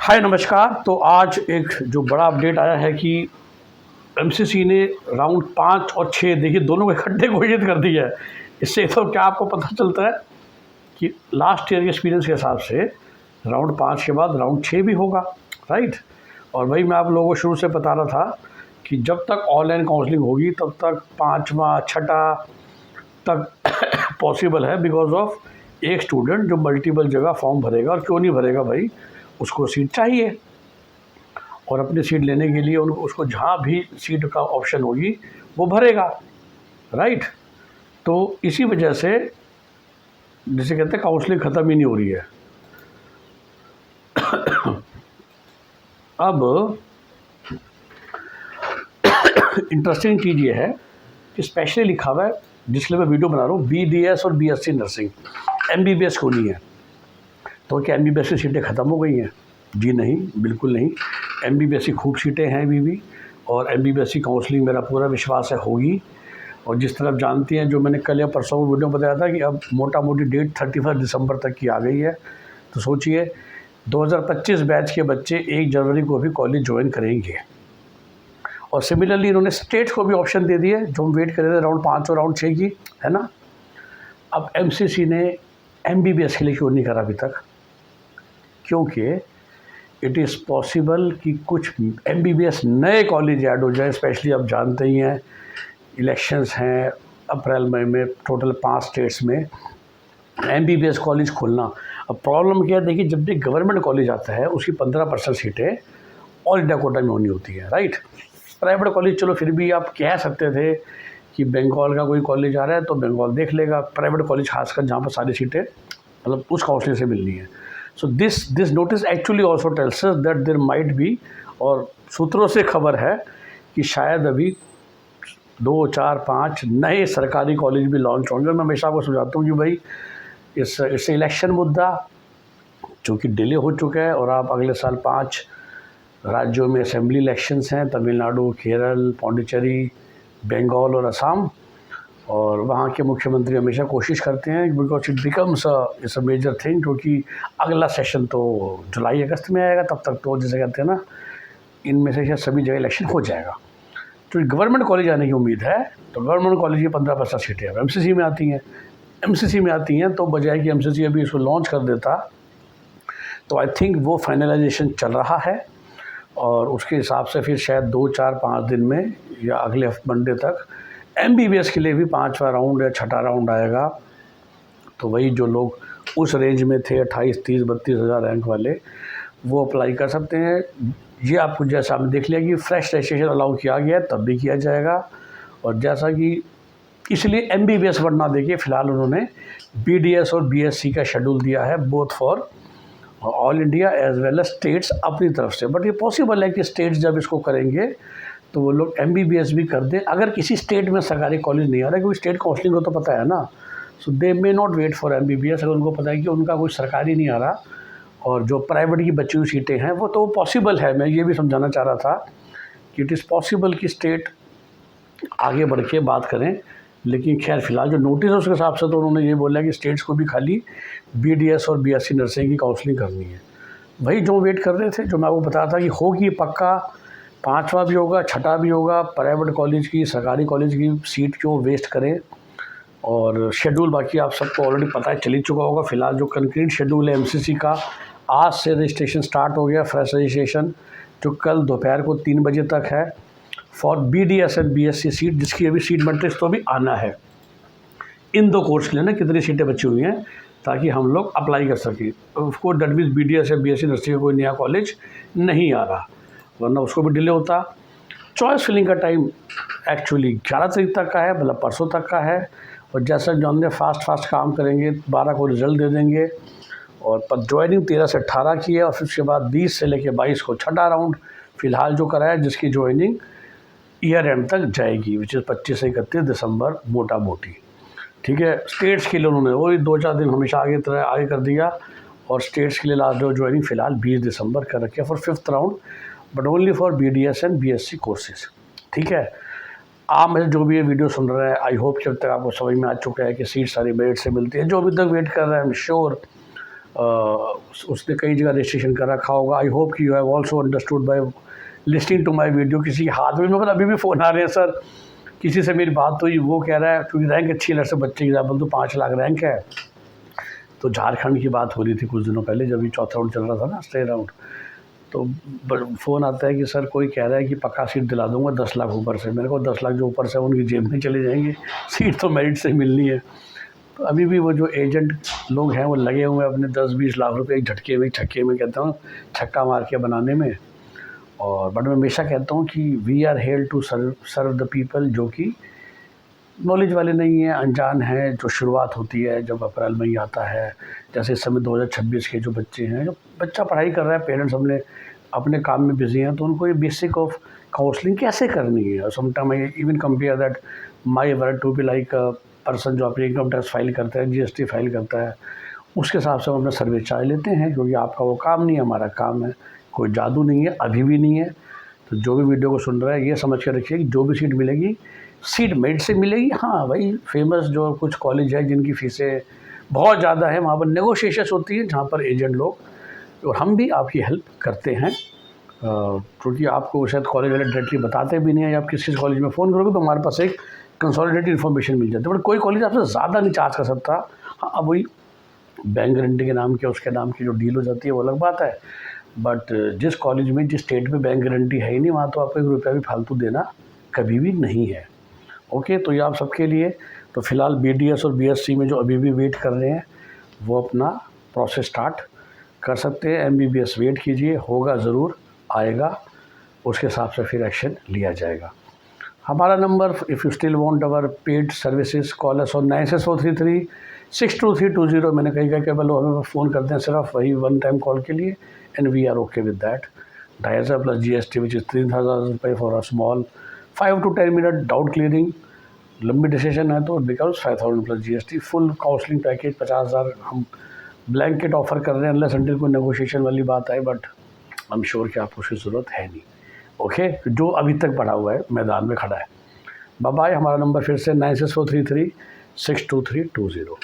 हाय नमस्कार। तो आज एक जो बड़ा अपडेट आया है कि एमसीसी ने राउंड 5 और 6 देखिए दोनों को इकट्ठे घोषित कर दिया है। इससे तो क्या आपको पता चलता है कि लास्ट ईयर के एक्सपीरियंस के हिसाब से राउंड 5 के बाद राउंड 6 भी होगा, राइट। और वही मैं आप लोगों को शुरू से बता रहा था कि जब तक ऑनलाइन काउंसलिंग होगी तब तक 5वां 6ठा तक पॉसिबल है, बिकॉज ऑफ एक स्टूडेंट जो मल्टीपल जगह फॉर्म भरेगा। और क्यों नहीं भरेगा भाई, उसको सीट चाहिए और अपनी सीट लेने के लिए उसको जहाँ भी सीट का ऑप्शन होगी वो भरेगा, राइट। तो इसी वजह से जिसे कहते हैं काउंसलिंग ख़त्म ही नहीं हो रही है। अब इंटरेस्टिंग चीज़ ये है कि स्पेशली लिखा हुआ है, जिसलिए मैं वीडियो बना रहा हूँ, BDS और BSc नर्सिंग, MBBS को नहीं है। तो क्या MBBS की सीटें ख़त्म हो गई हैं? जी नहीं, बिल्कुल नहीं। MBBS की खूब सीटें हैं अभी भी, और MBBS की काउंसलिंग मेरा पूरा विश्वास है होगी। और जिस तरह आप जानती हैं, जो मैंने कल या परसों वीडियो में बताया था कि अब मोटा मोटी डेट 31 दिसंबर तक की आ गई है। तो सोचिए 2025 बैच के बच्चे 1 जनवरी को भी कॉलेज ज्वाइन करेंगे। और सिमिलरली इन्होंने स्टेट को भी ऑप्शन दे दिए, जो हम वेट कर रहे थे राउंड 5 और राउंड 6 की, है ना। अब MCC ने MBBS के लिए क्यों नहीं करा अभी तक? क्योंकि इट इज़ पॉसिबल कि कुछ MBBS नए कॉलेज ऐड हो जाए। स्पेशली आप जानते ही हैं, इलेक्शंस हैं अप्रैल मई में टोटल 5 स्टेट्स में MBBS कॉलेज खोलना। अब प्रॉब्लम क्या है, देखिए जब भी गवर्नमेंट कॉलेज आता है उसकी 15% सीटें ऑल इंडिया कोटा में होनी होती है, राइट। प्राइवेट कॉलेज चलो फिर भी आप कह सकते थे कि बंगाल का कोई कॉलेज आ रहा है तो बंगाल देख लेगा। प्राइवेट कॉलेज खासकर जहाँ पर सारी सीटें मतलब उस काउंसलिंग से मिलनी है। So this notice actually also tells us that there might be, और सूत्रों से खबर है कि शायद अभी 2, 4, 5 नए सरकारी कॉलेज भी लॉन्च होंगे। मैं हमेशा आपको समझाता हूँ कि भाई इससे इलेक्शन मुद्दा चूँकि डिले हो चुका है, और आप अगले साल 5 राज्यों में असेंबली इलेक्शंस हैं, तमिलनाडु, केरल, पौंडीचेरी, बंगाल और असम। और वहाँ के मुख्यमंत्री हमेशा कोशिश करते हैं because it becomes it's a major thing, क्योंकि अगला सेशन तो जुलाई अगस्त में आएगा, तब तक तो जैसे कहते हैं ना, इनमें से सभी जगह इलेक्शन हो जाएगा। तो गवर्नमेंट कॉलेज आने की उम्मीद है। तो गवर्नमेंट कॉलेज की 15% सीटें अब MCC में आती हैं। MCC में आती हैं तो बजाय कि MCC अभी इसको लॉन्च कर देता, तो आई थिंक वो फाइनलाइजेशन चल रहा है, और उसके हिसाब से फिर शायद 2, 4, 5 दिन में या अगले मंडे तक MBBS के लिए भी 5वां राउंड या 6ठा राउंड आएगा। तो वही जो लोग उस रेंज में थे 28, 30, 32 हज़ार रैंक वाले, वो अप्लाई कर सकते हैं। ये आपको जैसा आपने देख लिया कि फ्रेश रजिस्ट्रेशन अलाउ किया गया है, तब भी किया जाएगा। और जैसा कि इसलिए MBBS बढ़ना, देखिए फ़िलहाल उन्होंने BDS और BSc का शेड्यूल दिया है, both for all India as well as states अपनी तरफ से। बट ये पॉसिबल है कि स्टेट्स जब इसको करेंगे तो वो लोग MBBS भी कर दें, अगर किसी स्टेट में सरकारी कॉलेज नहीं आ रहा है, क्योंकि स्टेट काउंसलिंग को तो पता है ना। So they may not wait for MBBS, अगर उनको पता है कि उनका कोई सरकारी नहीं आ रहा और जो प्राइवेट की बची हुई सीटें हैं वो तो पॉसिबल है। मैं ये भी समझाना चाह रहा था कि इट इज़ पॉसिबल कि स्टेट आगे बढ़ के बात करें। लेकिन खैर फिलहाल जो नोटिस है उसके हिसाब से तो उन्होंने ये बोला कि स्टेट्स को भी खाली BDS और BSc नर्सिंग की काउंसलिंग करनी है। वही जो वेट कर रहे थे, जो मैं आपको बता रहा था कि होगी पक्का, 5वां भी होगा, 6ठा भी होगा। प्राइवेट कॉलेज की, सरकारी कॉलेज की सीट क्यों वेस्ट करें। और शेड्यूल बाकी आप सबको ऑलरेडी पता है, चल ही चुका होगा। फिलहाल जो कंक्रीट शेड्यूल है MCC का, आज से रजिस्ट्रेशन स्टार्ट हो गया, फ्रेश रजिस्ट्रेशन, जो कल दोपहर को 3 बजे तक है for BDS and BSc seat, जिसकी अभी सीट मैट्रिक्स तो अभी आना है। इन 2 कोर्स के लिए ना कितनी सीटें बची हुई हैं, ताकि हम लोग अप्लाई कर सकें। ऑफकोर्स दैट मीन्स BDS या BSc नर्सिंग का कोई नया कॉलेज नहीं आ रहा, वरना उसको भी डिले होता। चॉइस फिलिंग का टाइम एक्चुअली 11 तारीख तक का है, मतलब परसों तक का है। और जैसा जो हमने फास्ट काम करेंगे, 12 को रिज़ल्ट दे देंगे। और ज्वाइनिंग 13 से 18 की है, और फिर उसके बाद 20 से लेकर 22 को 6ठा राउंड फ़िलहाल जो कराया, जिसकी ज्वाइनिंग ईयर एंड तक जाएगी, विच इज़ 25 से 31 दिसंबर मोटा मोटी। ठीक है। स्टेट्स के लिए उन्होंने वही 2-4 दिन हमेशा आगे कर दिया, और स्टेट्स के लिए लास्ट जो ज्वाइनिंग फ़िलहाल 20 दिसंबर कर रखी है for 5th round, but only for BDS and BSc courses. ठीक है। आप में जो भी ये वीडियो सुन रहे हैं, आई होप कि अब तक आपको समझ में आ चुका है कि सीट सारी मेरिट से मिलती है। जो अभी तक वेट कर रहे हैं, आई एम श्योर उसने कई जगह रजिस्ट्रेशन कर रखा होगा। आई होप कि you have also understood by listening to my video. किसी के हाथ में मतलब अभी भी फ़ोन आ रहे हैं, सर किसी से मेरी बात हुई, वो कह रहा है क्योंकि रैंक अच्छी है, से बच्चे की एग्जाम्पल तो 5 लाख रैंक है, तो झारखंड की बात हो रही थी कुछ दिनों पहले जब ये चौथा राउंड चल रहा था ना, स्टे राउंड, तो फ़ोन आता है कि सर कोई कह रहा है कि पक्का सीट दिला दूंगा 10 लाख ऊपर से। मेरे को 10 लाख जो ऊपर से उनकी जेब में चले जाएंगे, सीट तो मेरिट से मिलनी है। तो अभी भी वो जो एजेंट लोग हैं वो लगे हुए हैं अपने 10-20 लाख रुपए एक झटके में, छक्के में कहता हूँ, छक्का मार के बनाने में। और बट मैं हमेशा कहता हूँ कि we are here to serve the people जो कि नॉलेज वाले नहीं हैं, अनजान हैं। जो शुरुआत होती है जब अप्रैल मई आता है, जैसे इस समय 2026 के जो बच्चे हैं, जो बच्चा पढ़ाई कर रहा है, पेरेंट्स अपने काम में बिजी हैं, तो उनको ये बेसिक ऑफ काउंसलिंग कैसे करनी है। Sometime I even compare that my word to be like person जो अपनी इनकम टैक्स फाइल करता है, जीएसटी फाइल करता है, उसके हिसाब से हम अपना सर्वे चार्ज लेते हैं, क्योंकि आपका वो काम नहीं है, हमारा काम है। कोई जादू नहीं है, अभी भी नहीं है। तो जो भी वीडियो को सुन रहा है ये समझ कर रखिए कि जो भी सीट मिलेगी, सीट मेरिट से मिलेगी। हाँ भाई, फेमस जो कुछ कॉलेज है जिनकी फ़ीसें बहुत ज़्यादा है, वहाँ पर नेगोशिएशंस होती है, जहाँ पर एजेंट लोग, और हम भी आपकी हेल्प करते हैं। क्योंकि आपको शायद कॉलेज वाले डायरेक्टली बताते भी नहीं है, आप किस कॉलेज में फ़ोन करोगे तो हमारे पास एक कंसोलिडेटेड इन्फॉर्मेशन मिल जाती है। बट कोई कॉलेज आपसे ज़्यादा नहीं चार्ज कर सकता। हाँ, अब वही बैंक गारंटी के नाम के, उसके नाम की जो डील हो जाती है वो अलग बात है। बट जिस कॉलेज में, जिस स्टेट में बैंक गारंटी है ही नहीं, वहाँ तो आपको 1 रुपया भी फालतू देना कभी भी नहीं है। ओके, तो ये आप सबके लिए। तो फ़िलहाल बीडीएस और बीएससी में जो अभी भी वेट कर रहे हैं वो अपना प्रोसेस स्टार्ट कर सकते हैं। एमबीबीएस वेट कीजिए, होगा ज़रूर, आएगा, उसके हिसाब से फिर एक्शन लिया जाएगा। हमारा number, if you still want our paid services, call us on 9643362320। मैंने कई लोग हमें फ़ोन करते हैं सिर्फ वही 1 टाइम कॉल के लिए, and we are okay with that. 2500 plus GST which is 3000 रुपये for a small 5 to 10 minute doubt clearing. लंबी डिसीजन है तो because 5000 plus GST। Full counselling package 50,000 हम ब्लैंकेट ऑफ़र कर रहे हैं, अनलेस अंटिल कोई नेगोशिएशन वाली बात आए, बट आई एम श्योर कि आपको उसकी ज़रूरत है नहीं। ओके, जो अभी तक पड़ा हुआ है, मैदान में खड़ा है। Bye bye. हमारा नंबर फिर से 9643362320।